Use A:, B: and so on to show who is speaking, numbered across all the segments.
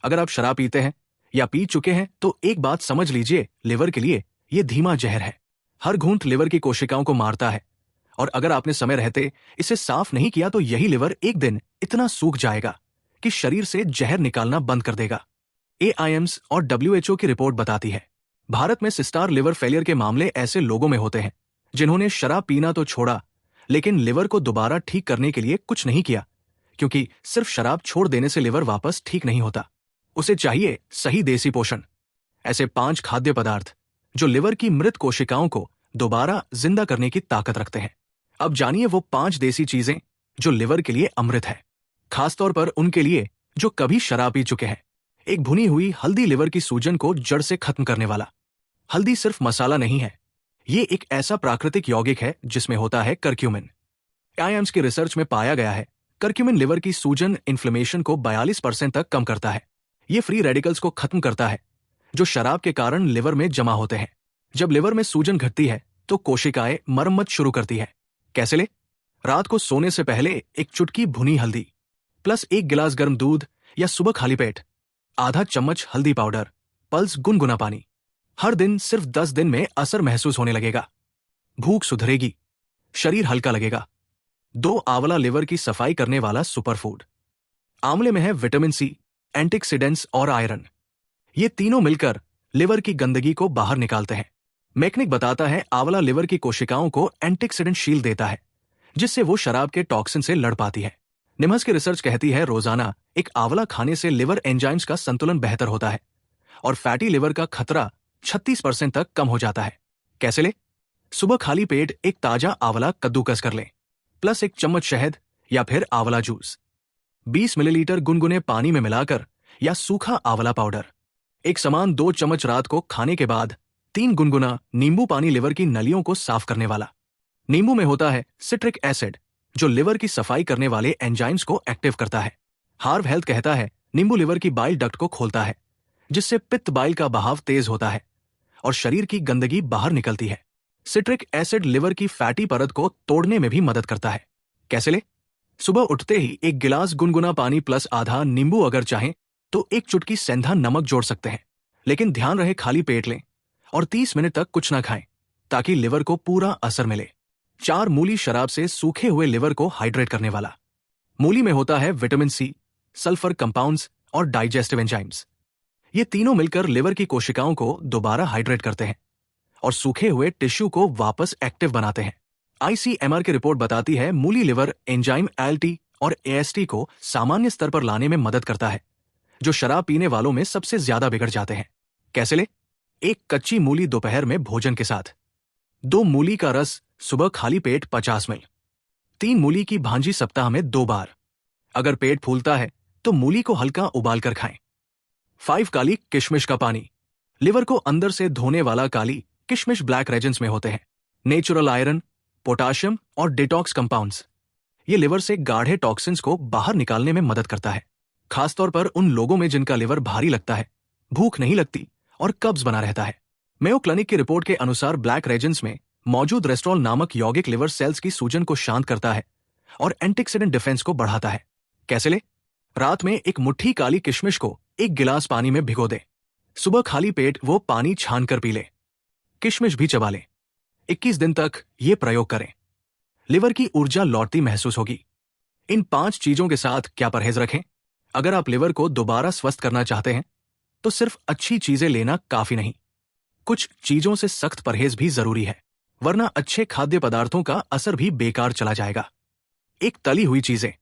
A: अगर आप शराब पीते हैं या पी चुके हैं तो एक बात समझ लीजिए, लिवर के लिए ये धीमा जहर है। हर घूंट लिवर की कोशिकाओं को मारता है, और अगर आपने समय रहते इसे साफ नहीं किया तो यही लिवर एक दिन इतना सूख जाएगा कि शरीर से जहर निकालना बंद कर देगा। AIIMS और WHO की रिपोर्ट बताती है, भारत में सिस्टार लिवर फेलियर के मामले ऐसे लोगों में होते हैं जिन्होंने शराब पीना तो छोड़ा, लेकिन लिवर को दोबारा ठीक करने के लिए कुछ नहीं किया, क्योंकि सिर्फ शराब छोड़ देने से लिवर वापस ठीक नहीं होता। उसे चाहिए सही देसी पोषण। ऐसे 5 खाद्य पदार्थ जो लिवर की मृत कोशिकाओं को दोबारा जिंदा करने की ताकत रखते हैं। अब जानिए वो 5 देसी चीजें जो लिवर के लिए अमृत है, खासतौर पर उनके लिए जो कभी शराब पी चुके हैं। एक भुनी हुई हल्दी लिवर की सूजन को जड़ से खत्म करने वाला। हल्दी सिर्फ मसाला नहीं है, ये एक ऐसा प्राकृतिक यौगिक है जिसमें होता है करक्यूमिन। AIIMS की रिसर्च में पाया गया है, करक्यूमिन लिवर की सूजन इन्फ्लेमेशन को 42% तक कम करता है। ये फ्री रेडिकल्स को खत्म करता है जो शराब के कारण लिवर में जमा होते हैं। जब लिवर में सूजन घटती है तो कोशिकाएं मरम्मत शुरू करती है। कैसे ले? रात को सोने से पहले एक चुटकी भुनी हल्दी प्लस 1 गिलास गर्म दूध, या सुबह खाली पेट आधा चम्मच हल्दी पाउडर पल्स गुनगुना पानी। हर दिन सिर्फ 10 दिन में असर महसूस होने लगेगा। भूख सुधरेगी, शरीर हल्का लगेगा। 2 आंवला लिवर की सफाई करने वाला सुपरफूड। आंवले में है विटामिन सी, एंटीऑक्सीडेंट्स और आयरन। ये तीनों मिलकर लिवर की गंदगी को बाहर निकालते हैं। मैकेनिक बताता है, आंवला लिवर की कोशिकाओं को एंटीऑक्सीडेंट शील्ड देता है, जिससे वो शराब के टॉक्सिन से लड़ पाती है। निम्स की रिसर्च कहती है, रोजाना एक आंवला खाने से लिवर एंजाइम्स का संतुलन बेहतर होता है और फैटी लिवर का खतरा 36% तक कम हो जाता है। कैसे ले? सुबह खाली पेट एक ताजा आंवला कद्दूकस कर लें, प्लस 1 चम्मच शहद या फिर आंवला जूस। 20 मिलीलीटर गुनगुने पानी में मिलाकर, या सूखा आंवला पाउडर। एक समान 2 चम्मच रात को खाने के बाद। 3 गुनगुना नींबू पानी लिवर की नलियों को साफ करने वाला। नींबू में होता है सिट्रिक एसिड, जो लिवर की सफाई करने वाले एंजाइम्स को एक्टिव करता है। हार्व हेल्थ कहता है, नींबू लिवर की बाइल डक्ट को खोलता है, जिससे पित्त बाइल का बहाव तेज होता है और शरीर की गंदगी बाहर निकलती है। सिट्रिक एसिड लिवर की फैटी परत को तोड़ने में भी मदद करता है। कैसे ले? सुबह उठते ही 1 गिलास गुनगुना पानी प्लस आधा नींबू, अगर चाहें तो 1 चुटकी सेंधा नमक जोड़ सकते हैं, लेकिन ध्यान रहे खाली पेट लें और 30 मिनट तक कुछ ना खाएं, ताकि लिवर को पूरा असर मिले। 4 मूली शराब से सूखे हुए लिवर को हाइड्रेट करने वाला। मूली में होता है विटामिन सी, सल्फर कंपाउंड्स और डाइजेस्टिव एंजाइम्स। ये तीनों मिलकर लिवर की कोशिकाओं को दोबारा हाइड्रेट करते हैं और सूखे हुए टिश्यू को वापस एक्टिव बनाते हैं। ICMR की रिपोर्ट बताती है, मूली लिवर एंजाइम ALT और AST को सामान्य स्तर पर लाने में मदद करता है, जो शराब पीने वालों में सबसे ज्यादा बिगड़ जाते हैं। कैसे ले? 1 कच्ची मूली दोपहर में भोजन के साथ। 2 मूली का रस सुबह खाली पेट 50 ml। 3 मूली की भांजी सप्ताह में 2 बार। अगर पेट फूलता है तो मूली को हल्का उबाल कर खाएं। 5 काली किशमिश का पानी। लिवर को अंदर से धोने वाला काली किशमिश ब्लैक रेजेंस में होते हैं नेचुरल आयरन, पोटाशियम और डिटॉक्स कंपाउंड्स। ये लिवर से गाढ़े टॉक्सिन्स को बाहर निकालने में मदद करता है, खासतौर पर उन लोगों में जिनका लिवर भारी लगता है, भूख नहीं लगती और कब्ज बना रहता है। मेयो क्लिनिक की रिपोर्ट के अनुसार ब्लैक रेजेंस में मौजूद रेस्टोल नामक यौगिक लिवर सेल्स की सूजन को शांत करता है और एंटीऑक्सीडेंट डिफेंस को बढ़ाता है। कैसे ले? रात में 1 मुट्ठी काली किशमिश को 1 गिलास पानी में भिगो दे। सुबह खाली पेट वो पानी छान कर पी ले। किशमिश भी चबा ले। 21 दिन तक ये प्रयोग करें। लिवर की ऊर्जा लौटती महसूस होगी। इन 5 चीजों के साथ क्या परहेज रखें? अगर आप लिवर को दोबारा स्वस्थ करना चाहते हैं तो सिर्फ अच्छी चीजें लेना काफी नहीं, कुछ चीजों से सख्त परहेज भी जरूरी है, वरना अच्छे खाद्य पदार्थों का असर भी बेकार चला जाएगा। 1 तली हुई चीजें।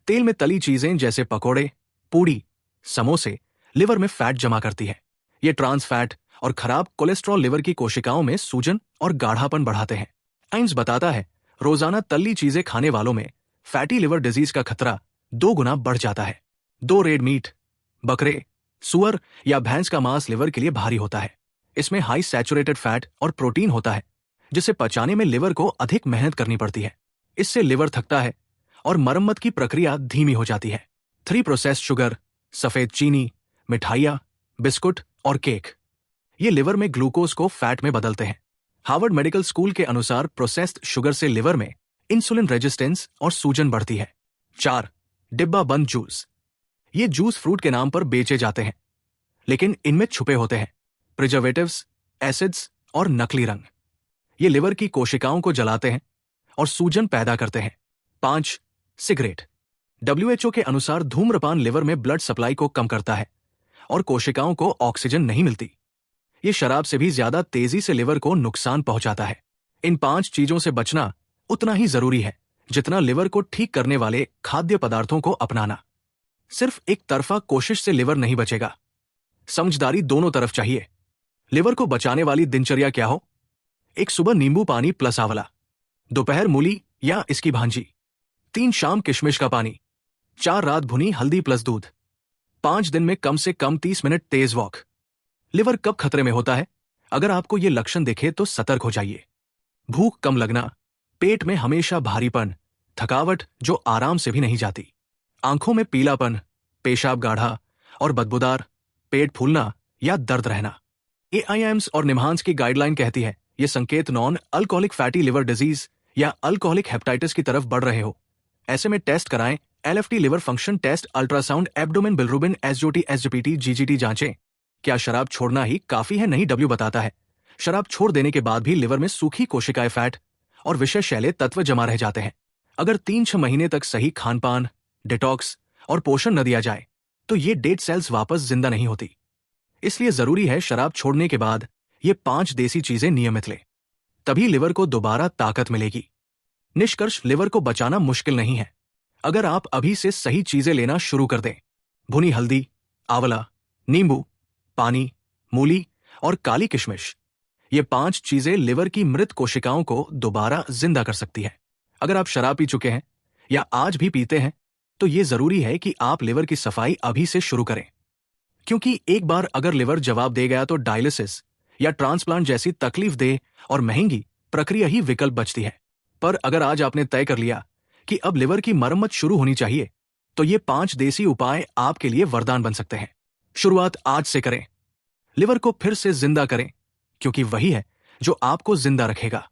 A: तेल में तली चीजें जैसे पकोड़े, पूड़ी, समोसे लिवर में फैट जमा करती है। ये ट्रांस फैट और खराब कोलेस्ट्रॉल लिवर की कोशिकाओं में सूजन और गाढ़ापन बढ़ाते हैं। आइम्स बताता है, रोजाना तली चीजें खाने वालों में फैटी लिवर डिजीज का खतरा 2 गुना बढ़ जाता है। 2 रेड मीट। बकरे, सुअर या भैंस का मांस लिवर के लिए भारी होता है। इसमें हाई सैचुरेटेड फैट और प्रोटीन होता है, जिसे पचाने में लिवर को अधिक मेहनत करनी पड़ती है। इससे लिवर थकता है और मरम्मत की प्रक्रिया धीमी हो जाती है। 3 प्रोसेस्ड शुगर, सफेद चीनी, मिठाइयाँ, बिस्कुट और केक, ये लिवर में ग्लूकोज को फैट में बदलते हैं। हार्वर्ड मेडिकल स्कूल के अनुसार प्रोसेस्ड शुगर से लिवर में इंसुलिन रेजिस्टेंस और सूजन बढ़ती है। 4 डिब्बा बंद जूस। ये जूस फ्रूट के नाम पर बेचे जाते हैं, लेकिन इनमें छुपे होते हैं प्रिजर्वेटिव्स, एसिड्स और नकली रंग। ये लिवर की कोशिकाओं को जलाते हैं और सूजन पैदा करते हैं। 5. सिगरेट। WHO के अनुसार धूम्रपान लिवर में ब्लड सप्लाई को कम करता है और कोशिकाओं को ऑक्सीजन नहीं मिलती। ये शराब से भी ज्यादा तेजी से लिवर को नुकसान पहुंचाता है। इन 5 चीजों से बचना उतना ही जरूरी है जितना लिवर को ठीक करने वाले खाद्य पदार्थों को अपनाना। सिर्फ एक तरफा कोशिश से लिवर नहीं बचेगा, समझदारी दोनों तरफ चाहिए। लिवर को बचाने वाली दिनचर्या क्या हो? एक सुबह नींबू पानी प्लस आंवला, दोपहर मूली या इसकी भांजी, 3 शाम किशमिश का पानी, 4 रात भुनी हल्दी प्लस दूध, 5 दिन में कम से कम 30 मिनट तेज वॉक। लिवर कब खतरे में होता है? अगर आपको ये लक्षण दिखे तो सतर्क हो जाइए। भूख कम लगना, पेट में हमेशा भारीपन, थकावट जो आराम से भी नहीं जाती, आंखों में पीलापन, पेशाब गाढ़ा और बदबूदार, पेट फूलना या दर्द रहना। AIIMS और निम्हांस की गाइडलाइन कहती है ये संकेत non alcoholic fatty liver disease या अल्कोहलिक हेपेटाइटिस की तरफ बढ़ रहे हो। ऐसे में टेस्ट कराएं, LFT liver function test, ultrasound, abdomen bilirubin, SGOT, SGPT, GGT जांचें। क्या शराब छोड़ना ही काफी है? नहीं, W बताता है शराब छोड़ देने के बाद भी लिवर में सूखी कोशिकाएं, फैट और विषैले तत्व जमा रह जाते हैं। अगर 3-6 महीने तक सही खानपान, डिटॉक्स और पोषण न दिया जाए तो ये डेड सेल्स वापस जिंदा नहीं होती। इसलिए जरूरी है शराब छोड़ने के बाद ये 5 देसी चीजें नियमित लें, तभी लिवर को दोबारा ताकत मिलेगी। निष्कर्ष, लिवर को बचाना मुश्किल नहीं है अगर आप अभी से सही चीजें लेना शुरू कर दें। भुनी हल्दी, आंवला, नींबू पानी, मूली और काली किशमिश, ये 5 चीजें लिवर की मृत कोशिकाओं को दोबारा जिंदा कर सकती है। अगर आप शराब पी चुके हैं या आज भी पीते हैं तो ये जरूरी है कि आप लिवर की सफाई अभी से शुरू करें, क्योंकि एक बार अगर लिवर जवाब दे गया तो डायलिसिस या ट्रांसप्लांट जैसी तकलीफदेह और महंगी प्रक्रिया ही विकल्प बचती है। पर अगर आज आपने तय कर लिया कि अब लिवर की मरम्मत शुरू होनी चाहिए तो ये 5 देसी उपाय आपके लिए वरदान बन सकते हैं। शुरुआत आज से करें। लिवर को फिर से जिंदा करें, क्योंकि वही है जो आपको जिंदा रखेगा।